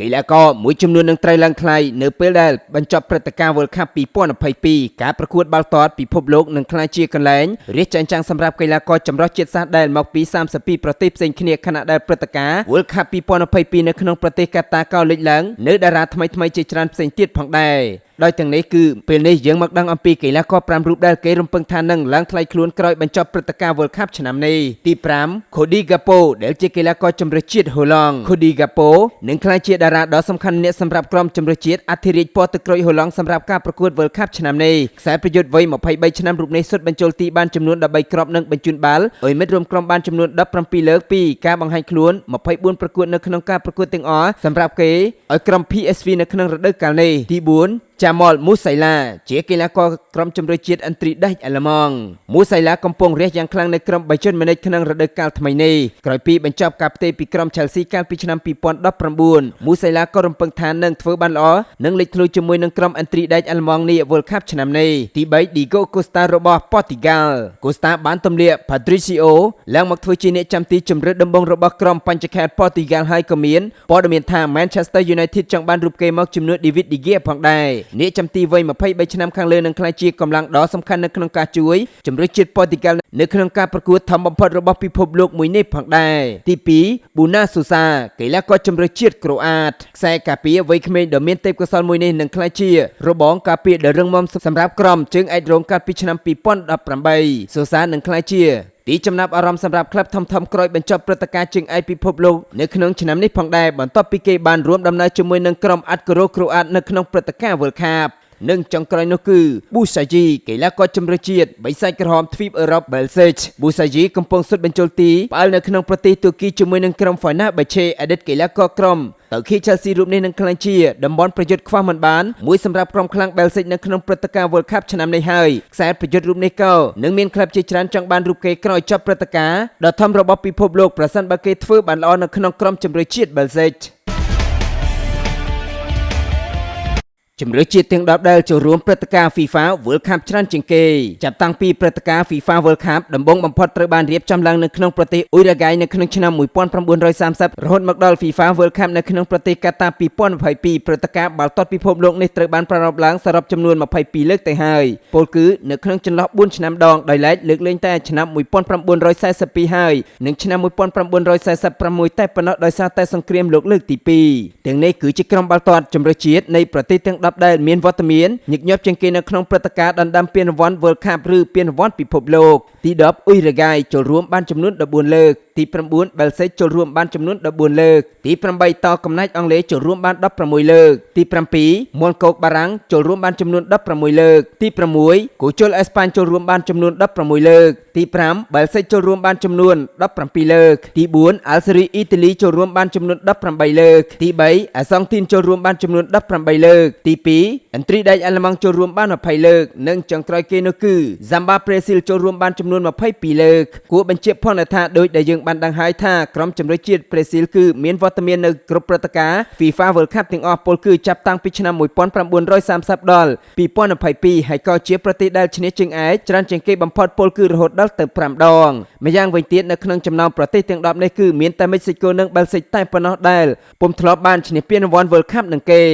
កីឡាករមួយចំនួននឹងត្រូវឡើងថ្លៃនៅពេលដែលបញ្ចប់ព្រឹត្តិការណ៍ World Cup 2022 ការប្រកួតបាល់ទាត់ពិភពលោកនឹងក្លាយជាកន្លែងរាជចាំងសម្រាប់កីឡាករចម្រុះជាតិសាសន៍ដែលមកពី32ប្រទេសផ្សេងគ្នាខណៈដែលព្រឹត្តិការណ៍ World Cup 2022 នៅក្នុងប្រទេសកាតាក៏លេចឡើងនៅតារាថ្មីៗជាច្រើនផ្សេងទៀតផងដែរដោយទាំងនេះគឺពេលនេះយើងមកដឹងអំពីកីឡាករ5រូបដែលគេរំពឹងថានឹងឡើងថ្លៃខ្លួនក្រោយបញ្ចប់ព្រឹត្តិការណ៍ World Cup ឆ្នាំនេះទី5 Cody Gakpo ដែលជាកីឡាករជម្រើសជាតិហូឡង់ Cody Gakpo នឹងក្លាយជាតារាដ៏សំខាន់ម្នាក់សម្រាប់ក្រុមជម្រើសជាតិអធិរាជពណ៌ទឹកក្រូចហូឡង់សម្រាប់ការប្រកួត World Cup ឆ្នាំនេះខ្សែប្រយុទ្ធវ័យ23ឆ្នាំរូបនេះសុទ្ធបញ្ចូលទីបានចំនួន13គ្រាប់និងបញ្ជូនបាល់ឲ្យមិត្តរួមក្រុមបានចំនួន17លើកពីការបង្ហាញខ្លួន24ប្រកួតនៅក្នុងការប្រកួតទាំងអស់សម្រាប់គេឲ្យក្រុម PSV នៅក្នុងរដូវកាលនេះទី4Jamal Musiala ជាកីឡាករក្រុមជម្រើសជាតិឥន្ទ្រីដេចអាល្លឺម៉ង់ Musiala កំពុងរះយ៉ាងខ្លាំងនៅក្រុម Bayern Munich ក្នុងរដូវកាលថ្មីនេះក្រោយពីបញ្ចប់ការផ្ទេរពីក្រុម Chelsea កាលពីឆ្នាំ2019 Musiala ក៏រំពឹងថានឹងធ្វើបានល្អនិងលេចធ្លោជាមួយនឹងក្រុមឥន្ទ្រីដេចអាល្លឺម៉ង់នា World Cup ឆ្នាំនេះទី3 Diego Costa របស់ Portugal Costa បានទម្លាក់ Patricio ឡើងមកធ្វើជាអ្នកចាំទីជម្រើសដំបូងរបស់ក្រុមបញ្ចខេត្ត Portugal ហើយក៏មានព័ត៌មានថា Manchester United ចង់បានរូបគេមកជំនួស David De Gea ផងដែរអ្នកចាំទីវ័យ23ឆ្នាំខាងលើនឹងក្លាយជាកម្លាំងដ៏សំខាន់នៅក្នុងការជួយជម្រើសជាតិប៉ូទុយហ្គាល់នៅក្នុងការប្រកួតធំបំផុតរបស់ពិភពលោកមួយនេះផងដែរទី2 Buna Sosa កីឡាករជម្រើសជាតិក្រូអាតខ្សែការពារវ័យក្មេងដ៏មានទេពកោសល្យមួយនេះនឹងក្លាយជារបងការពារដ៏រឹងមាំសម្រាប់ក្រុមជើងឯករងកាលពីឆ្នាំ2018 Sosa នឹងក្លាយជាទីចំណាប់អារម្មណ៍សម្រាប់ក្លឹបធំៗក្រោយបញ្ចប់ព្រឹត្តិការណ៍ជើងឯកពិភពលោកនៅក្នុងឆ្នាំនេះផងដែរបន្ទាប់ពីគេបានរួមដំណើរជាមួយនឹងក្រុមអាត់ក្រូក្រូអាតនៅក្នុងព្រឹត្តិការណ៍ World Cup និងចុងក្រោយនោះគឺ Busaji កីឡាករជម្រើសជាតិបិសាចក្រហមទ្វីបអឺរ៉ុប Belgique Busaji កំពុងសុទ្ធបញ្ចូលទីផ្អើលនៅក្នុងប្រទេសទូគីជាមួយនឹងក្រុម Fenerbahce អតីតកីឡាករក្រុមតៅខី Chelsea រូបនេះនឹងក្លាយជាតំបន់ប្រយុទ្ធខ្វះមិនបានមួយសម្រាប់ក្រុមខ្លាំង Belgique នៅក្នុងព្រឹត្តិការណ៍ World Cup ឆ្នាំនេះហើយខ្សែប្រយុទ្ធរូបនេះក៏នឹងមានក្លឹបជាច្រើនចង់បានរូបគេក្រោយចប់ព្រឹត្តិការណ៍ដ៏ធំរបស់ពិភពលោកប្រសិនបើគេធ្វើបានល្អនៅក្នុងក្រុមជម្រើសជាតិ Belgiqueជំរឿជាតិទាំង10ដែលចូលរួមព្រឹត្តិការណ៍ FIFA World Cup ច្រើនជាងគេចាប់តាំងពីព្រឹត្តិការណ៍ FIFA World Cup ដំបូងបំផុតត្រូវបានរៀបចំឡើងនៅក្នុងប្រទេសអ៊ុយរ៉ាហ្គាយនៅក្នុងឆ្នាំ1930រហូតមកដល់ FIFA World Cup នៅក្នុងប្រទេសកាតា2022ព្រឹត្តិការណ៍បាល់ទាត់ពិភពលោកនេះត្រូវបានប្រារព្ធឡើងសរុបចំនួន22លើកទៅហើយពលគឺនៅក្នុងចន្លោះ4ឆ្នាំដងដោយឡែកលើកលែងតែឆ្នាំ1942ហើយនិងឆ្នាំ1946តែប៉ុណ្ណោះដោយសារតែសង្គ្រាមលោកលើកទី2ទាំងនេះគឺជាក្រុមបាល់ទាត់ជម្រើសជាតិនៃប្រទេសទាំងដែលមានវត្តមានញឹកញាប់ជាងគេនៅក្នុងព្រឹត្តិការណ៍ដណ្ដើមពានរង្វាន់ World Cup ឬពានរង្វាន់ពិភពលោកទី10អ៊ុយរ៉ាហ្គាយចូលរួមបានចំនួន14លើកទី9 Belgique ចូលរួមបានចំនួន14លើកទី8តកំណាចអង់គ្លេសចូលរួមបាន16លើកទី7មុនកូកបារាំងចូលរួមបានចំនួន16លើកទី6គូជលអេស្ប៉ាញចូលរួមបានចំនួន16លើកទី5 Belgique ចូលរួមបានចំនួន17លើកទី4 Algeria អ៊ីតាលីចូលរួមបានចំនួន18លើកទី3អាសង់ទីនចូលរួមបានចំនួន18លើកទី2ឥន្ទ្រីដេចអាល្លឺម៉ង់ចូលរួមបាន20លើកនិងចុងក្រោយគេនោះគឺ Zamba ប្រេស៊ីលចូលរួមបានចំនួន22លើកគួរបញ្ជាក់ផងថាដោយដែលយើងបានដឹងហើយថាក្រុមជម្រើសជាតិប្រេស៊ីលគឺមានវត្តមាននៅគ្រប់ព្រឹត្តិការណ៍ FIFA World Cup ទាំងអស់ពលគឺចាប់តាំងពីឆ្នាំ1930ដល់2022ហើយក៏ជាប្រទេសដែលឈ្នះជើងឯកច្រើនជាងគេបំផុតពលគឺរហូតដល់ទៅ5ដងម្យ៉ាងវិញទៀតនៅក្នុងចំណោមប្រទេសទាំង10នេះគឺមានតែមិចស៊ីកូនិងបែលហ្សិកតែប៉ុណ្ណោះដែលពុំធ្លាប់បានឈ្នះពានរង្វាន់ World Cup នឹងគេ